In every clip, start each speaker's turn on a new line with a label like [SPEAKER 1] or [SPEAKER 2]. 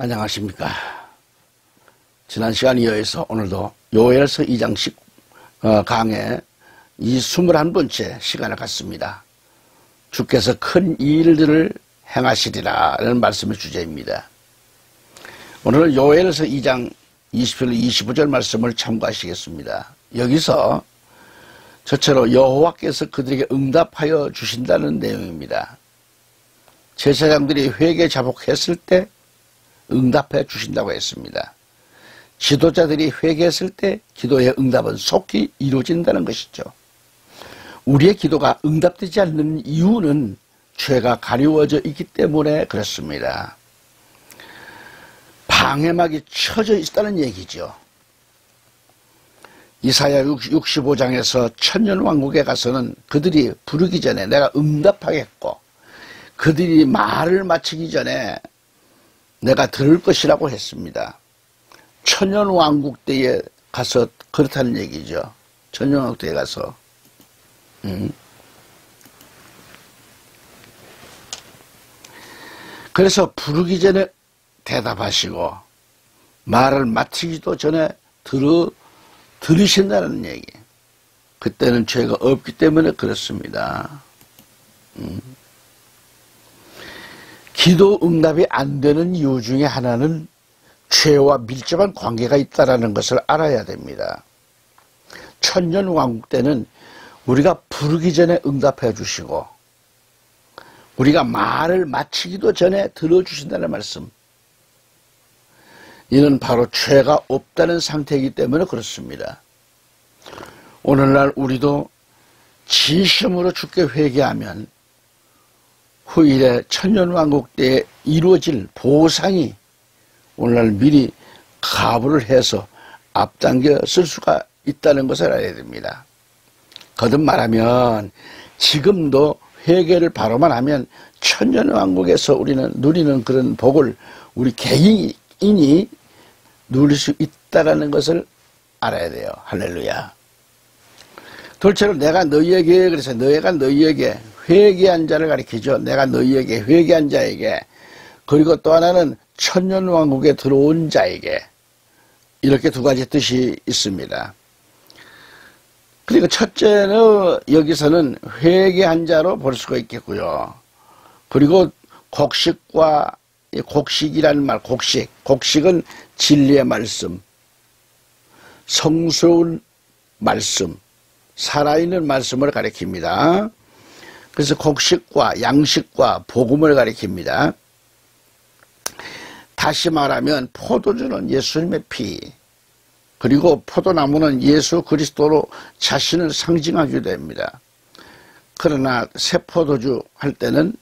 [SPEAKER 1] 안녕하십니까. 지난 시간 이어서 오늘도 요엘서 2장씩 강의 이 21번째 시간을 갖습니다. 주께서 큰 일들을 행하시리라 라는 말씀의 주제입니다. 오늘은 요엘서 2장 20절 25절 말씀을 참고하시겠습니다. 여기서 저처럼 여호와께서 그들에게 응답하여 주신다는 내용입니다. 제사장들이 회개 자복했을 때 응답해 주신다고 했습니다. 지도자들이 회개했을 때 기도의 응답은 속히 이루어진다는 것이죠. 우리의 기도가 응답되지 않는 이유는 죄가 가리워져 있기 때문에 그렇습니다. 방해막이 쳐져 있다는 얘기죠. 이사야 65장에서 천년왕국에 가서는 그들이 부르기 전에 내가 응답하겠고 그들이 말을 마치기 전에 내가 들을 것이라고 했습니다. 천년왕국 때에 가서 그렇다는 얘기죠. 천년왕국 때에 가서 그래서 부르기 전에 대답하시고 말을 마치기도 전에 들으신다는 얘기. 그때는 죄가 없기 때문에 그렇습니다. 기도 응답이 안 되는 이유 중에 하나는 죄와 밀접한 관계가 있다는 것을 알아야 됩니다. 천년왕국 때는 우리가 부르기 전에 응답해 주시고 우리가 말을 마치기도 전에 들어주신다는 말씀. 이는 바로 죄가 없다는 상태이기 때문에 그렇습니다. 오늘날 우리도 진심으로 주께 회개하면 후일에 천년왕국 때에 이루어질 보상이 오늘날 미리 가부를 해서 앞당겨 쓸 수가 있다는 것을 알아야 됩니다. 거듭 말하면 지금도 회개를 바로만 하면 천년왕국에서 우리는 누리는 그런 복을 우리 개인이 누릴 수 있다는 것을 알아야 돼요. 할렐루야. 둘째로 내가 너희에게 그래서 내가 너희에게 회개한 자를 가리키죠. 내가 너희에게 회개한 자에게 그리고 또 하나는 천년왕국에 들어온 자에게 이렇게 두 가지 뜻이 있습니다. 그리고 첫째는 여기서는 회개한 자로 볼 수가 있겠고요. 그리고 곡식이라는 말, 곡식은 진리의 말씀, 성스러운 말씀, 살아있는 말씀을 가리킵니다. 그래서 곡식과 양식과 복음을 가리킵니다. 다시 말하면 포도주는 예수님의 피, 그리고 포도나무는 예수 그리스도로 자신을 상징하기도 됩니다. 그러나 새 포도주 할 때는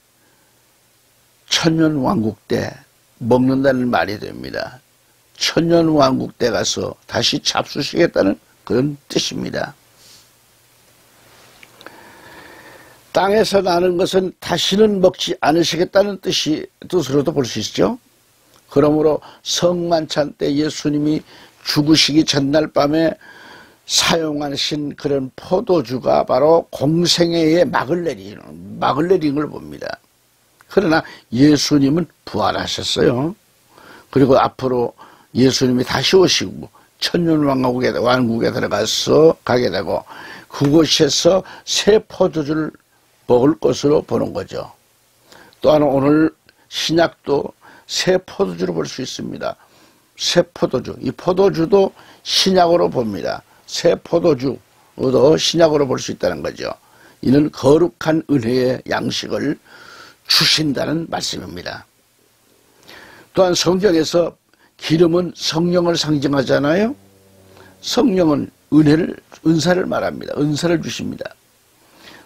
[SPEAKER 1] 천년왕국 때 먹는다는 말이 됩니다. 천년왕국 때 가서 다시 잡수시겠다는 그런 뜻입니다. 땅에서 나는 것은 다시는 먹지 않으시겠다는 뜻으로도 볼 수 있죠. 그러므로 성만찬 때 예수님이 죽으시기 전날 밤에 사용하신 그런 포도주가 바로 공생애의 막을 내리는 걸 봅니다. 그러나 예수님은 부활하셨어요. 그리고 앞으로 예수님이 다시 오시고 천년왕국에 들어가서 가게 되고 그곳에서 새 포도주를 먹을 것으로 보는 거죠. 또한 오늘 신약도 새 포도주로 볼 수 있습니다. 새 포도주, 이 포도주도 신약으로 봅니다. 새 포도주도 신약으로 볼 수 있다는 거죠. 이는 거룩한 은혜의 양식을 주신다는 말씀입니다. 또한 성경에서 기름은 성령을 상징하잖아요. 성령은 은사를 말합니다. 은사를 주십니다.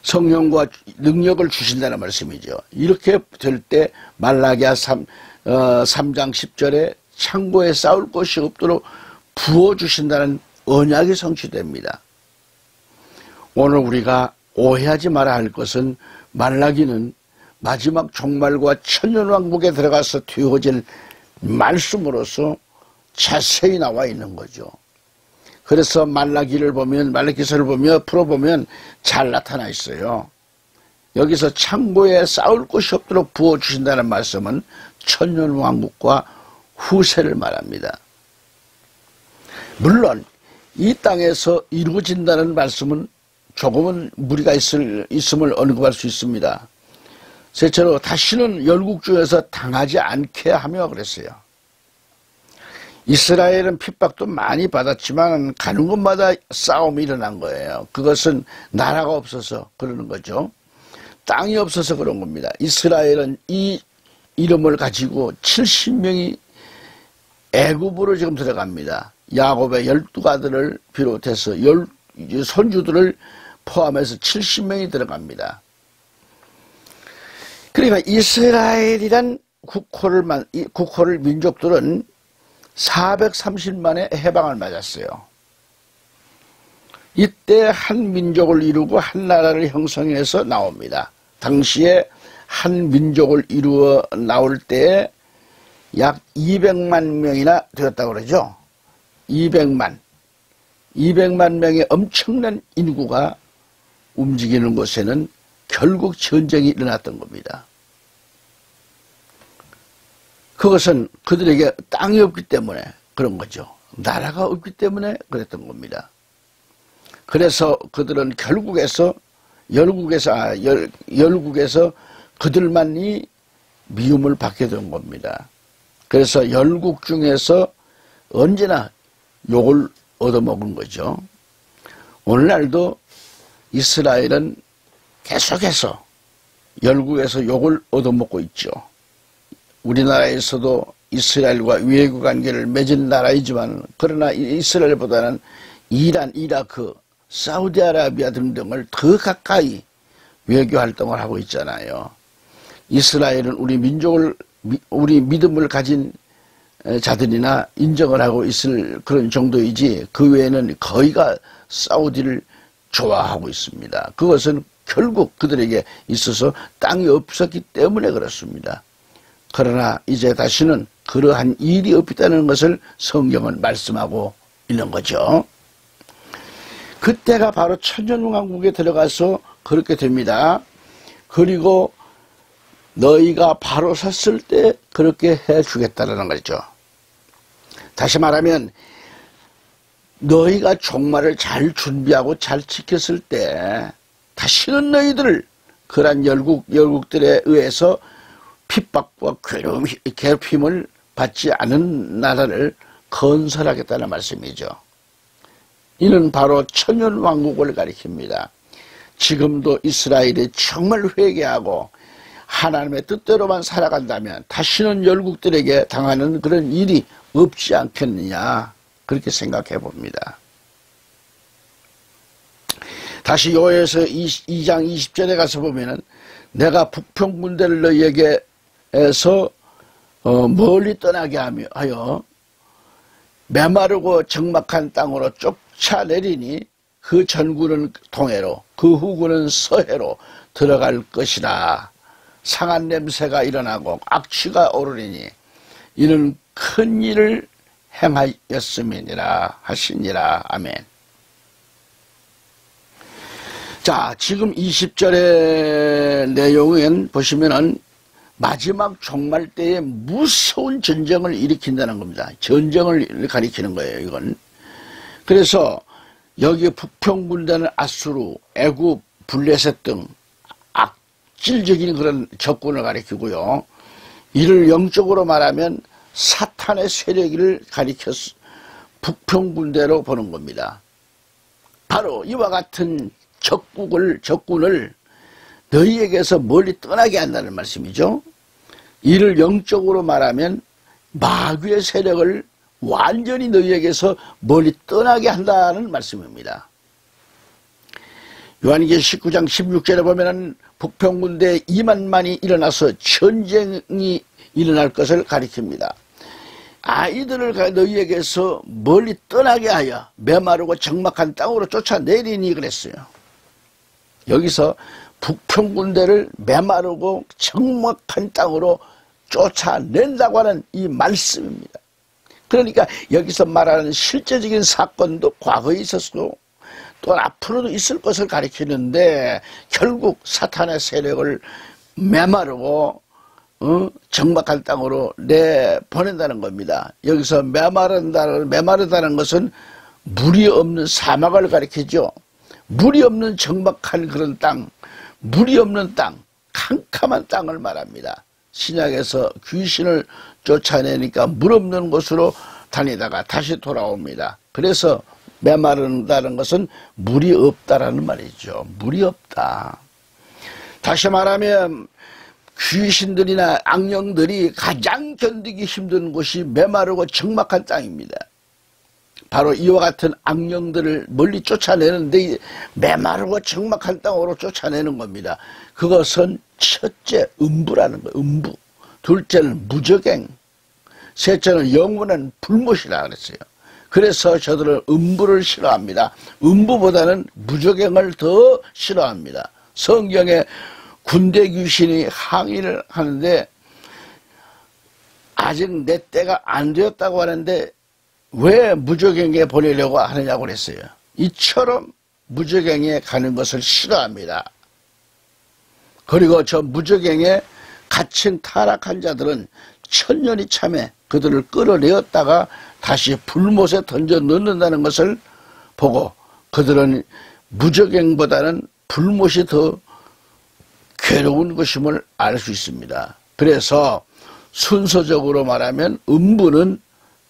[SPEAKER 1] 성령과 능력을 주신다는 말씀이죠. 이렇게 될 때 말라기야 3장 10절에 창고에 쌓을 것이 없도록 부어주신다는 언약이 성취됩니다. 오늘 우리가 오해하지 말아야 할 것은 말라기는 마지막 종말과 천년왕국에 들어가서 뒤어질 말씀으로서 자세히 나와 있는 거죠. 그래서 말라기서를 보며 풀어보면 잘 나타나 있어요. 여기서 창고에 쌓을 곳이 없도록 부어주신다는 말씀은 천년왕국과 후세를 말합니다. 물론 이 땅에서 이루어진다는 말씀은 조금은 무리가 있음을 언급할 수 있습니다. 셋째로 다시는 열국 중에서 당하지 않게 하며 그랬어요. 이스라엘은 핍박도 많이 받았지만 가는 곳마다 싸움이 일어난 거예요. 그것은 나라가 없어서 그러는 거죠. 땅이 없어서 그런 겁니다. 이스라엘은 이 이름을 가지고 70명이 애굽으로 지금 들어갑니다. 야곱의 12가들을 비롯해서 손주들을 포함해서 70명이 들어갑니다. 그러니까 이스라엘이란 국호를 민족들은 430만의 해방을 맞았어요. 이때 한 민족을 이루고 한 나라를 형성해서 나옵니다. 당시에 한 민족을 이루어 나올 때에 약 200만 명이나 되었다고 그러죠. 200만 명의 엄청난 인구가 움직이는 곳에는 결국 전쟁이 일어났던 겁니다. 그것은 그들에게 땅이 없기 때문에 그런 거죠. 나라가 없기 때문에 그랬던 겁니다. 그래서 그들은 열국에서 그들만이 미움을 받게 된 겁니다. 그래서 열국 중에서 언제나 욕을 얻어먹은 거죠. 오늘날도 이스라엘은 계속해서 열국에서 욕을 얻어먹고 있죠. 우리나라에서도 이스라엘과 외교 관계를 맺은 나라이지만 그러나 이스라엘보다는 이란, 이라크, 사우디아라비아 등등을 더 가까이 외교 활동을 하고 있잖아요. 이스라엘은 우리 믿음을 가진 자들이나 인정을 하고 있을 그런 정도이지 그 외에는 거의가 사우디를 좋아하고 있습니다. 그것은 결국 그들에게 있어서 땅이 없었기 때문에 그렇습니다. 그러나 이제 다시는 그러한 일이 없다는 것을 성경은 말씀하고 있는 거죠. 그때가 바로 천년왕국에 들어가서 그렇게 됩니다. 그리고 너희가 바로 섰을 때 그렇게 해주겠다는 거죠. 다시 말하면 너희가 종말을 잘 준비하고 잘 지켰을 때 다시는 너희들을 그러한 열국들에 의해서 핍박과 괴롭힘을 받지 않은 나라를 건설하겠다는 말씀이죠. 이는 바로 천년왕국을 가리킵니다. 지금도 이스라엘이 정말 회개하고 하나님의 뜻대로만 살아간다면 다시는 열국들에게 당하는 그런 일이 없지 않겠느냐 그렇게 생각해 봅니다. 다시 요에서 2장 20절에 가서 보면은 내가 북평군대를 너희에게서 멀리 떠나게 하여 메마르고 적막한 땅으로 쫓아내리니 그 전구는 동해로 그 후구는 서해로 들어갈 것이라. 상한 냄새가 일어나고 악취가 오르리니 이는 큰 일을 행하였음이니라 하시니라. 아멘. 자, 지금 20절의 내용은 보시면은 마지막 종말 때에 무서운 전쟁을 일으킨다는 겁니다. 전쟁을 가리키는 거예요, 이건. 그래서 여기 북평군대는 아수르, 애굽, 블레셋 등 악질적인 그런 적군을 가리키고요. 이를 영적으로 말하면 사탄의 세력을 가리켜서 북평군대로 보는 겁니다. 바로 이와 같은 적군을 너희에게서 멀리 떠나게 한다는 말씀이죠. 이를 영적으로 말하면 마귀의 세력을 완전히 너희에게서 멀리 떠나게 한다는 말씀입니다. 요한계시록 19장 16절에 보면 북평군대 2만만이 일어나서 전쟁이 일어날 것을 가리킵니다. 아이들을 너희에게서 멀리 떠나게 하여 메마르고 적막한 땅으로 쫓아내리니 그랬어요. 여기서 북평군대를 메마르고 적막한 땅으로 쫓아낸다고 하는 이 말씀입니다. 그러니까 여기서 말하는 실제적인 사건도 과거에 있었고 또 앞으로도 있을 것을 가리키는데 결국 사탄의 세력을 메마르고 적막한 땅으로 내보낸다는 겁니다. 여기서 메마르다는 것은 물이 없는 사막을 가리키죠. 물이 없는 적막한 그런 땅, 물이 없는 땅, 캄캄한 땅을 말합니다. 신약에서 귀신을 쫓아내니까 물 없는 곳으로 다니다가 다시 돌아옵니다. 그래서 메마른다는 것은 물이 없다라는 말이죠. 물이 없다. 다시 말하면 귀신들이나 악령들이 가장 견디기 힘든 곳이 메마르고 적막한 땅입니다. 바로 이와 같은 악령들을 멀리 쫓아내는데 메마르고 적막한 땅으로 쫓아내는 겁니다. 그것은 첫째 음부라는 거예요. 음부. 둘째는 무적행. 셋째는 영원한 불못이라 그랬어요. 그래서 저들은 음부를 싫어합니다. 음부보다는 무적행을 더 싫어합니다. 성경에 군대 귀신이 항의를 하는데 아직 내 때가 안 되었다고 하는데 왜 무적행에 보내려고 하느냐고 그랬어요. 이처럼 무적행에 가는 것을 싫어합니다. 그리고 저 무적행에 갇힌 타락한 자들은 천년이 참에 그들을 끌어내었다가 다시 불못에 던져 넣는다는 것을 보고 그들은 무적행보다는 불못이 더 괴로운 것임을 알 수 있습니다. 그래서 순서적으로 말하면 음부는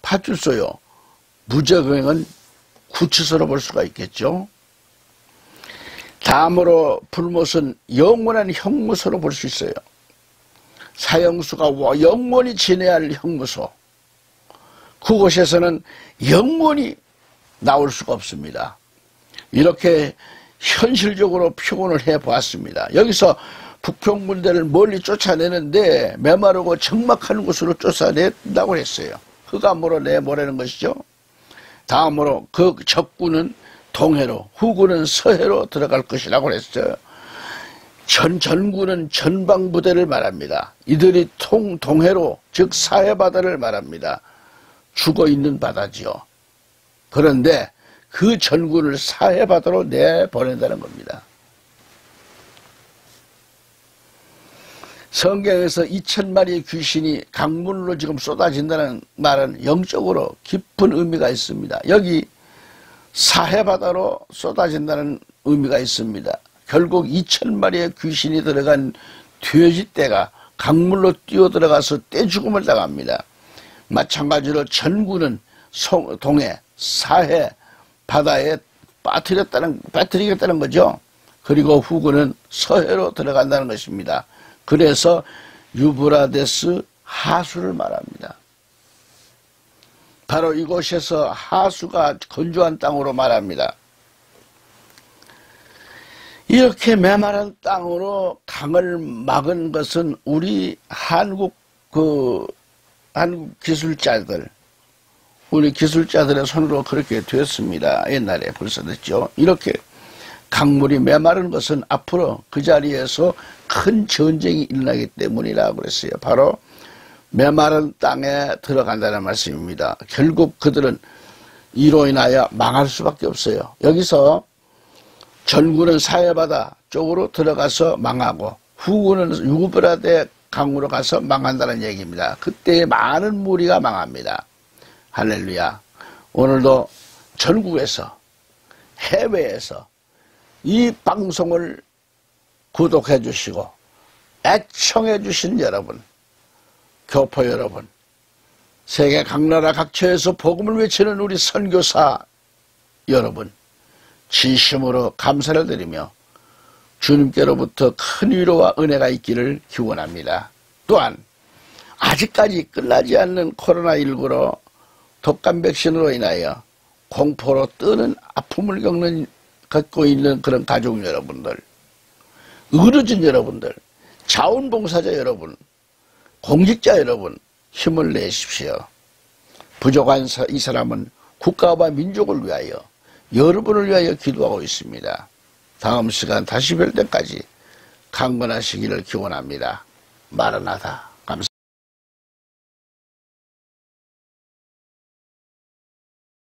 [SPEAKER 1] 파출소요, 무적행은 구치소로 볼 수가 있겠죠. 다음으로 불못은 영원한 형무소로 볼 수 있어요. 사형수가 영원히 지내야 할 형무소. 그곳에서는 영원히 나올 수가 없습니다. 이렇게 현실적으로 표현을 해보았습니다. 여기서 북평군대를 멀리 쫓아내는데 메마르고 적막한 곳으로 쫓아낸다고 했어요. 흑암으로 내보내는 것이죠. 다음으로 그 적군은 동해로, 후군은 서해로 들어갈 것이라고 했어요. 전군은 전방부대를 말합니다. 이들이 동해로, 즉 사해바다를 말합니다. 죽어있는 바다지요. 그런데 그 전군을 사해바다로 내보낸다는 겁니다. 성경에서 2000마리의 귀신이 강물로 지금 쏟아진다는 말은 영적으로 깊은 의미가 있습니다. 여기 사해바다로 쏟아진다는 의미가 있습니다. 결국 2000마리의 귀신이 들어간 돼지떼가 강물로 뛰어들어가서 떼죽음을 당합니다. 마찬가지로 전군은 동해, 사해, 바다에 빠뜨리겠다는 거죠. 그리고 후군은 서해로 들어간다는 것입니다. 그래서 유브라데스 하수를 말합니다. 바로 이곳에서 하수가 건조한 땅으로 말합니다. 이렇게 메마른 땅으로 강을 막은 것은 우리 한국 기술자들, 우리 기술자들의 손으로 그렇게 됐습니다. 옛날에 벌써 됐죠. 이렇게 강물이 메마른 것은 앞으로 그 자리에서 큰 전쟁이 일어나기 때문이라고 그랬어요. 바로 메마른 땅에 들어간다는 말씀입니다. 결국 그들은 이로 인하여 망할 수밖에 없어요. 여기서 전군은 사해바다 쪽으로 들어가서 망하고 후군은 유브라데 강으로 가서 망한다는 얘기입니다. 그때 많은 무리가 망합니다. 할렐루야. 오늘도 전국에서, 해외에서 이 방송을 구독해 주시고 애청해 주신 여러분, 교포 여러분, 세계 각 나라 각처에서 복음을 외치는 우리 선교사 여러분, 진심으로 감사를 드리며 주님께로부터 큰 위로와 은혜가 있기를 기원합니다. 또한 아직까지 끝나지 않는 코로나19로 독감 백신으로 인하여 공포로 뜨는 아픔을 겪고 있는 그런 가족 여러분들, 의료진 여러분들, 자원봉사자 여러분, 공직자 여러분, 힘을 내십시오. 부족한 이 사람은 국가와 민족을 위하여, 여러분을 위하여 기도하고 있습니다. 다음 시간 다시 뵐 때까지 강건하시기를 기원합니다. 마라나다.